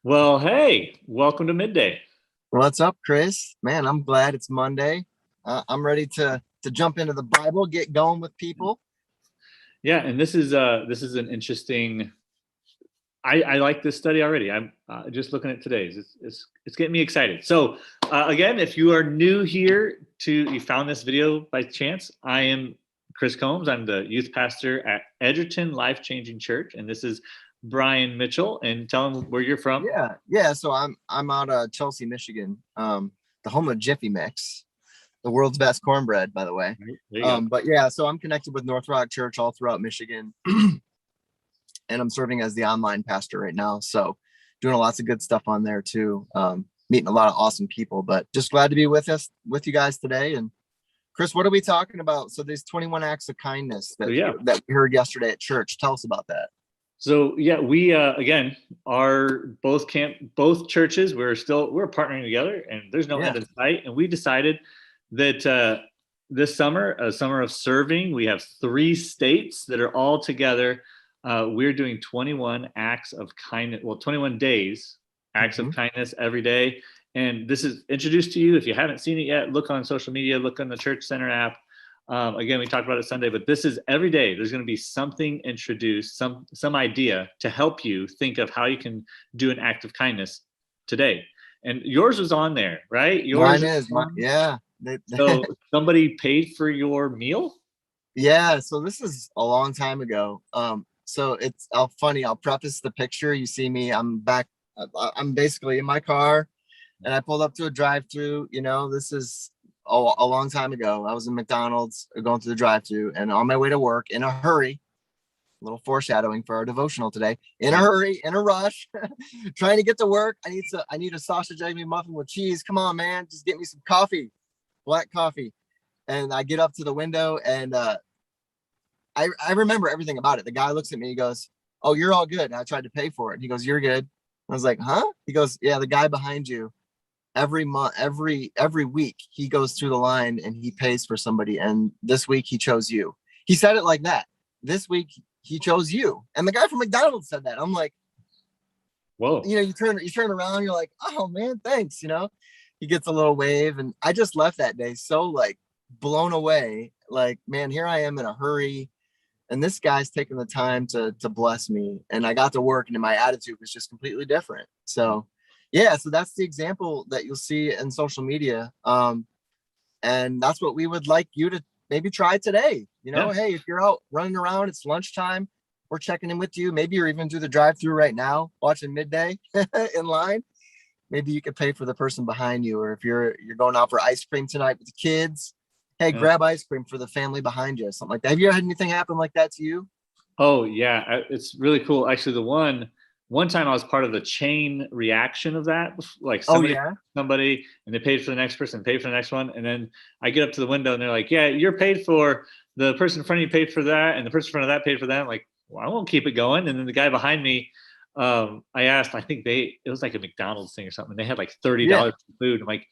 Well, hey, welcome to Midday. What's up, Chris? Man, I'm glad it's Monday. I'm ready to jump into the Bible, get going with people. Yeah, and this is an interesting. I like this study already. I'm just looking at today's. It's getting me excited. So again, if you are new here you found this video by chance, I am Chris Combs. I'm the youth pastor at Edgerton Life Changing Church, and this is Brian Mitchell. And tell him where you're from. Yeah. So I'm out of Chelsea, Michigan, the home of Jiffy Mix, the world's best cornbread, by the way. Right, there you go. But yeah, so I'm connected with North Rock Church all throughout Michigan, and I'm serving as the online pastor right now. So doing lots of good stuff on there too. Meeting a lot of awesome people, but just glad to be with you guys today. And Chris, what are we talking about? So there's 21 acts of kindness that we heard yesterday at church. Tell us about that. So yeah, we again are both churches. We're partnering together, and there's no end in sight. And we decided that this summer, a summer of serving, we have 3 states that are all together. We're doing 21 acts of kindness. Well, 21 days acts of kindness every day. And this is introduced to you. If you haven't seen it yet, look on social media, look on the Church Center app. Again, we talked about it Sunday, but this is every day. There's going to be something introduced, some idea to help you think of how you can do an act of kindness today. And yours was on there, right? Mine is. Yeah. So somebody paid for your meal? Yeah. So this is a long time ago. So it's funny. I'll preface the picture. You see me. I'm back. I'm basically in my car, and I pulled up to a drive-through. This is a long time ago. I was in McDonald's going through the drive-through, and on my way to work in a hurry. A little foreshadowing for our devotional today. In a hurry, in a rush, trying to get to work. I need a sausage egg muffin with cheese. Come on, man, just get me some coffee, black coffee. And I get up to the window, and I remember everything about it. The guy looks at me, he goes, "Oh, you're all good." And I tried to pay for it. He goes, "You're good." I was like, "Huh?" He goes, "Yeah, the guy behind you, every month, every week, he goes through the line and he pays for somebody. And this week he chose you." He said it like that. This week he chose you. And the guy from McDonald's said that. I'm like, whoa. You turn around, you're like, "Oh man, thanks." He gets a little wave, and I just left that day so like blown away. Like, man, here I am in a hurry, and this guy's taking the time to bless me. And I got to work, and my attitude was just completely different. So yeah, so that's the example that you'll see in social media. And that's what we would like you to maybe try today. Hey, if you're out running around, it's lunchtime, we're checking in with you. Maybe you're even through the drive-through right now, watching Midday in line. Maybe you could pay for the person behind you, or if you're going out for ice cream tonight with the kids, hey, grab ice cream for the family behind you, something like that. Have you had anything happen like that to you? Oh yeah, it's really cool. Actually, the one time I was part of the chain reaction of that. Like somebody, and they paid for the next person, paid for the next one, and then I get up to the window and they're like, "Yeah, you're paid for." The person in front of you paid for that, and the person in front of that paid for that. I'm like, well, I won't keep it going. And then the guy behind me, I asked, I think it was like a McDonald's thing or something. They had like $30 for food. I'm like,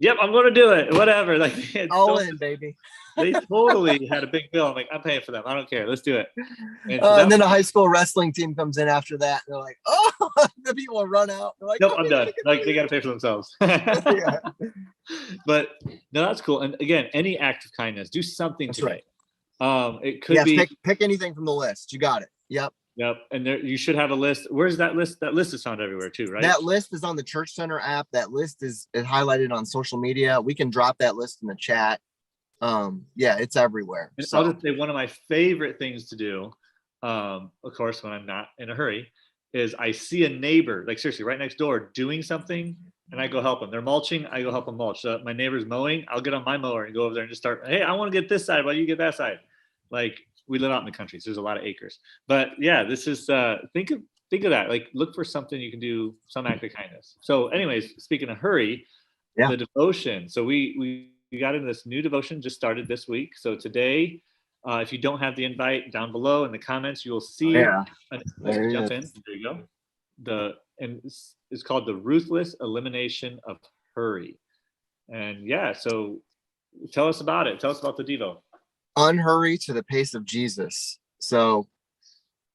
yep, I'm going to do it. Whatever. Like, all in, baby. They totally had a big bill. I'm like, I'm paying for them. I don't care. Let's do it. And then the high school wrestling team comes in after that. They're like, "Oh," the people run out. They're like, "Nope, I'm done." Like, they got to pay for themselves. But no, that's cool. And again, any act of kindness, do something that's today. Right. It could be pick anything from the list. You got it. Yep. And you should have a list. Where's that list? That list is found everywhere too, right? That list is on the Church Center app. That list is highlighted on social media. We can drop that list in the chat. Yeah, it's everywhere. And I'll just say one of my favorite things to do, of course, when I'm not in a hurry, is I see a neighbor, like seriously, right next door doing something, and I go help them. They're mulching, I go help them mulch. So my neighbor's mowing, I'll get on my mower and go over there and just start, "Hey, I want to get this side while you get that side." Like, we live out in the country, so there's a lot of acres. But yeah, this is think of that. Like, look for something you can do, some act of kindness. So anyways, speaking of hurry, the devotion. So we got into this new devotion, just started this week. So today, if you don't have the invite, down below in the comments, you will see. There jump in. There you go. And it's called The Ruthless Elimination of Hurry. And yeah, so tell us about it. Tell us about the Devo. Unhurry to the pace of Jesus. So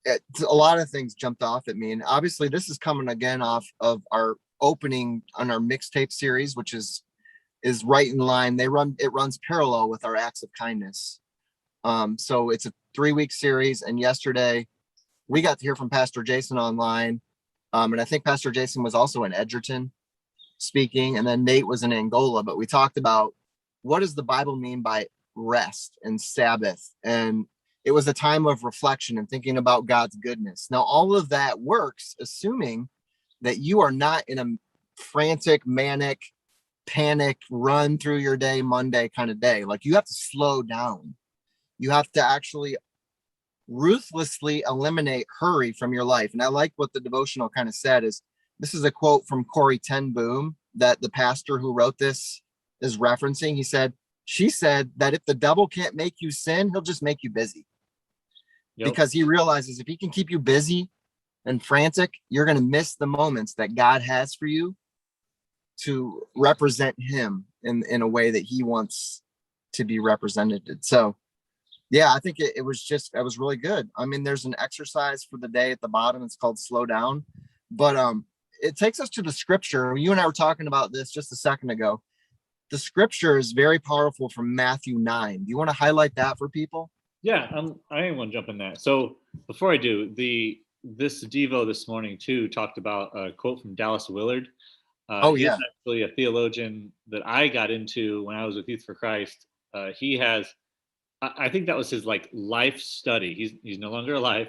a lot of things jumped off at me, and obviously this is coming again off of our opening on our mixtape series, which is right in line. It runs parallel with our acts of kindness. So it's a 3-week series, and yesterday we got to hear from Pastor Jason online, and I think Pastor Jason was also in Edgerton speaking, and then Nate was in Angola. But we talked about what does the Bible mean by rest and Sabbath, and it was a time of reflection and thinking about God's goodness. Now, all of that works assuming that you are not in a frantic, manic, panic, run through your day, Monday kind of day. Like, you have to slow down. You have to actually ruthlessly eliminate hurry from your life. And I like what the devotional kind of said is, this is a quote from Corrie Ten Boom that the pastor who wrote this is referencing. She said that if the devil can't make you sin, he'll just make you busy. Yep. Because he realizes if he can keep you busy and frantic, you're going to miss the moments that God has for you to represent him in a way that he wants to be represented. So yeah, I think it was really good. I mean, there's an exercise for the day at the bottom. It's called slow down, but it takes us to the scripture. You and I were talking about this just a second ago. The scripture is very powerful from Matthew 9. Do you want to highlight that for people? Yeah, I want to jump in that. So before I do, this Devo this morning too talked about a quote from Dallas Willard. He's actually a theologian that I got into when I was with Youth for Christ. He has, I think that was his like life study. He's no longer alive,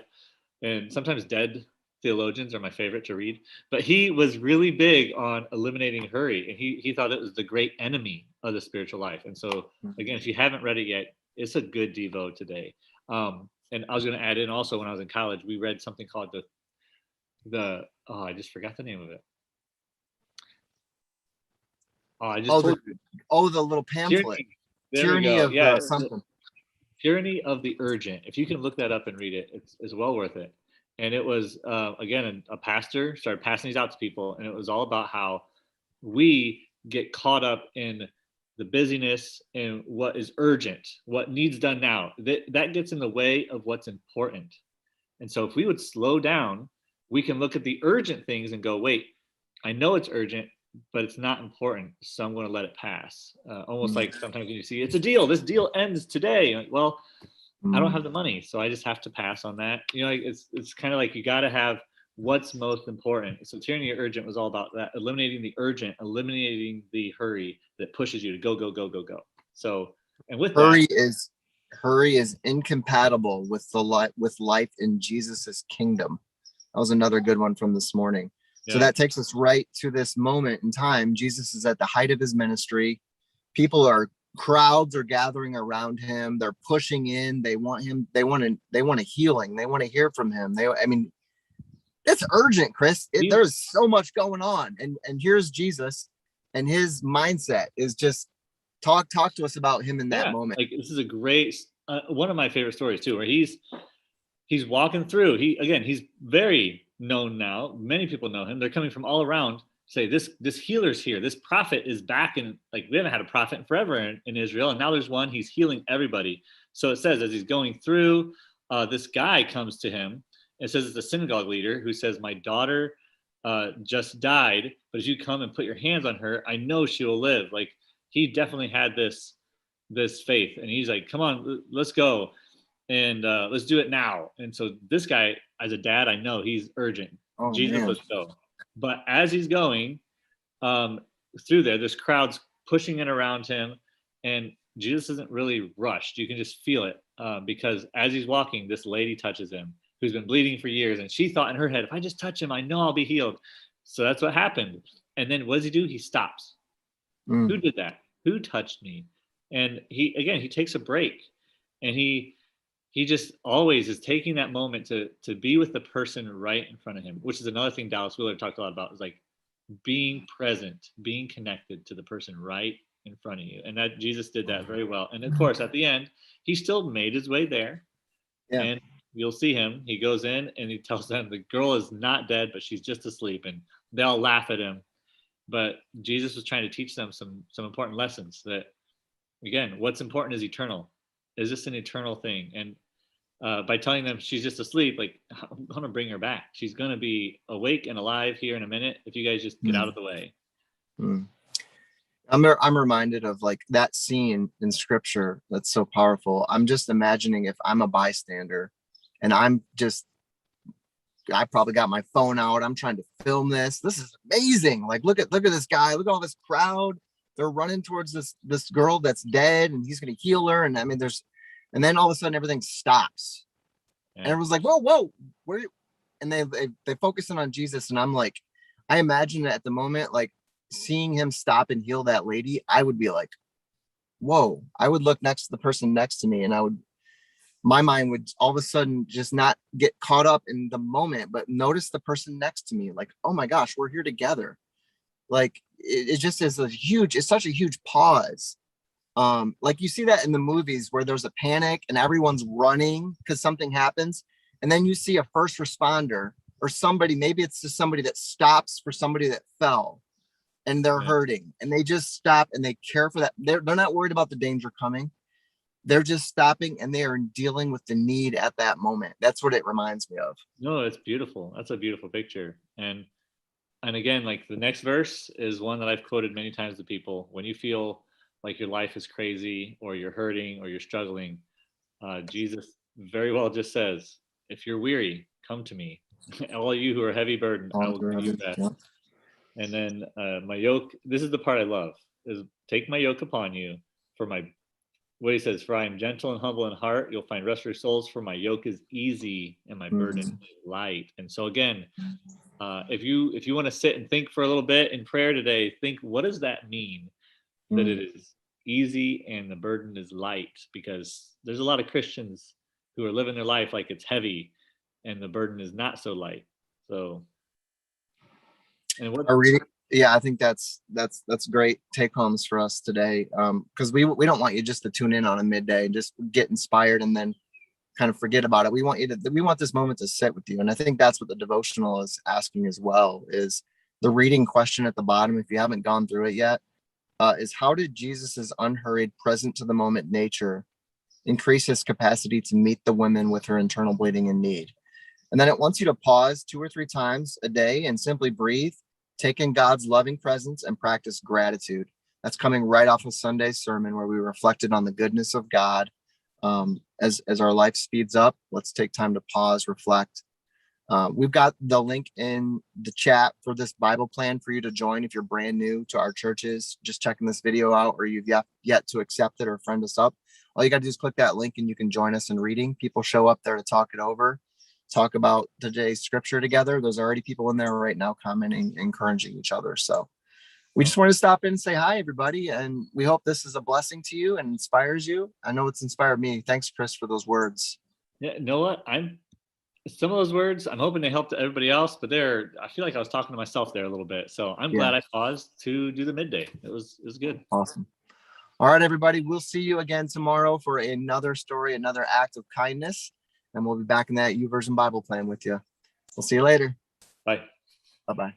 and sometimes dead theologians are my favorite to read. But he was really big on eliminating hurry, and he thought it was the great enemy of the spiritual life. And so again, if you haven't read it yet, it's a good Devo today. And I was going to add in also, when I was in college, we read something called I just forgot the name of it. The little pamphlet. Tyranny of something. Tyranny of the Urgent. If you can look that up and read it, it's well worth it. And it was, again, a pastor started passing these out to people, and it was all about how we get caught up in the busyness and what is urgent, what needs done now. That gets in the way of what's important. And so if we would slow down, we can look at the urgent things and go, wait, I know it's urgent, but it's not important, so I'm going to let it pass. Almost like sometimes when you see it's a deal, this deal ends today. Like, well, I don't have the money, so I just have to pass on that. You know, it's kind of like you got to have what's most important. So tyranny of urgent was all about that, eliminating the urgent, eliminating the hurry that pushes you to go, go, go, go, go. So, and with hurry is incompatible with life in Jesus's kingdom. That was another good one from this morning. Yeah. So that takes us right to this moment in time. Jesus is at the height of his ministry. Crowds are gathering around him. They're pushing in. They want him. They want a healing. They want to hear from him. It's urgent, Chris. There's so much going on. And here's Jesus, and his mindset is just talk to us about him in that moment. Like, this is a great, one of my favorite stories too, where he's walking through. He's very known now. Many people know him. They're coming from all around. Say this healer's here. This prophet is back, and like, we haven't had a prophet in forever in Israel, and now there's one. He's healing everybody. So it says as he's going through, this guy comes to him. It says it's a synagogue leader who says, my daughter just died, but as you come and put your hands on her, I know she will live. Like, he definitely had this faith, and he's like, come on, let's go, and let's do it now. And so this guy, as a dad, I know he's urgent. Jesus, let's go. But as he's going through there's crowds pushing in around him, and Jesus isn't really rushed. You can just feel it because as he's walking, this lady touches him, who's been bleeding for years. And she thought in her head, if I just touch him, I know I'll be healed. So that's what happened. And then what does he do? He stops. Who did that? Who touched me? And he takes a break, and he just always is taking that moment to be with the person right in front of him, which is another thing Dallas Willard talked a lot about, is like being present, being connected to the person right in front of you. And that Jesus did that very well. And of course, at the end, he still made his way there. Yeah. And you'll see him. He goes in and he tells them the girl is not dead, but she's just asleep. And they all laugh at him. But Jesus was trying to teach them some important lessons that, again, what's important is eternal. Is this an eternal thing? And by telling them she's just asleep, like, I'm going to bring her back. She's going to be awake and alive here in a minute if you guys just get out of the way. I'm reminded of like that scene in scripture that's so powerful. I'm just imagining if I'm a bystander and I probably got my phone out. I'm trying to film this. This is amazing. Like, look at this guy. Look at all this crowd. They're running towards this girl that's dead, and he's going to heal her. And I mean, and then all of a sudden everything stops, and everyone's like, whoa, where? And they focus in on Jesus, and I'm like, I imagine at the moment, like seeing him stop and heal that lady, I would be like, whoa. I would look next to the person next to me, and my mind would all of a sudden just not get caught up in the moment, but notice the person next to me, like, oh my gosh, we're here together. Like it just is it's such a huge pause. Like you see that in the movies where there's a panic and everyone's running because something happens. And then you see a first responder or somebody, maybe it's just somebody that stops for somebody that fell and they're hurting, and they just stop and they care for that. They're not worried about the danger coming. They're just stopping and they are dealing with the need at that moment. That's what it reminds me of. No, it's beautiful. That's a beautiful picture. And again, like the next verse is one that I've quoted many times to people. When you feel like your life is crazy or you're hurting or you're struggling, Jesus very well just says, if you're weary, come to me. All you who are heavy burdened, I will give you rest. Yeah. And then my yoke, this is the part I love, is take my yoke upon you what he says, for I am gentle and humble in heart. You'll find rest for your souls, for my yoke is easy and my burden is light. And so again, if you want to sit and think for a little bit in prayer today, think, what does that mean? That it is easy and the burden is light? Because there's a lot of Christians who are living their life like it's heavy and the burden is not so light. So, and what are reading? Yeah, I think that's great take homes for us today. Because we don't want you just to tune in on a midday and just get inspired and then kind of forget about it. We want this moment to sit with you. And I think that's what the devotional is asking as well, is the reading question at the bottom, if you haven't gone through it yet, is how did Jesus's unhurried, present to the moment nature increase his capacity to meet the women with her internal bleeding and need? And then it wants you to pause 2 or 3 times a day and simply breathe, take in God's loving presence, and practice gratitude. That's coming right off of Sunday's sermon, where we reflected on the goodness of God. As our life speeds up, let's take time to pause, reflect. We've got the link in the chat for this Bible plan for you to join if you're brand new to our churches, just checking this video out, or you've yet to accept it or friend us up. All you got to do is click that link and you can join us in reading. People show up there to talk it over, talk about today's scripture together. There's already people in there right now commenting, encouraging each other. So we just want to stop in and say hi, everybody. And we hope this is a blessing to you and inspires you. I know it's inspired me. Thanks, Chris, for those words. Yeah, Noah, some of those words, I'm hoping they helped everybody else, but I feel like I was talking to myself there a little bit. So I'm glad I paused to do the midday. It was good. Awesome. All right, everybody. We'll see you again tomorrow for another story, another act of kindness. And we'll be back in that YouVersion Bible plan with you. We'll see you later. Bye. Bye-bye.